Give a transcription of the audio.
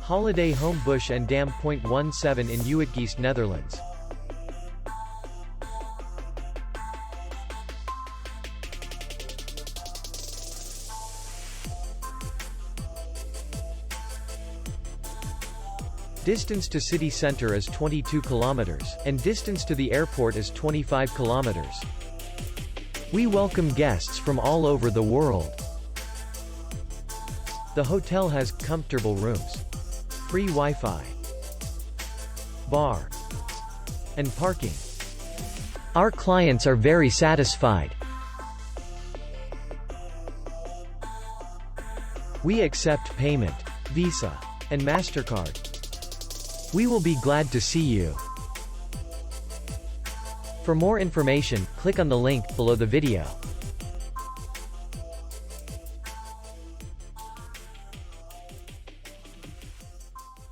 Holiday Home Busch and Dam.17 in Uitgeest, Netherlands. Distance to city center is 22 kilometers, and distance to the airport is 25 kilometers. We welcome guests from all over the world. The hotel has comfortable rooms, free Wi-Fi, bar, and parking. Our clients are very satisfied. We accept payment, Visa, and MasterCard. We will be glad to see you. For more information, click on the link below the video.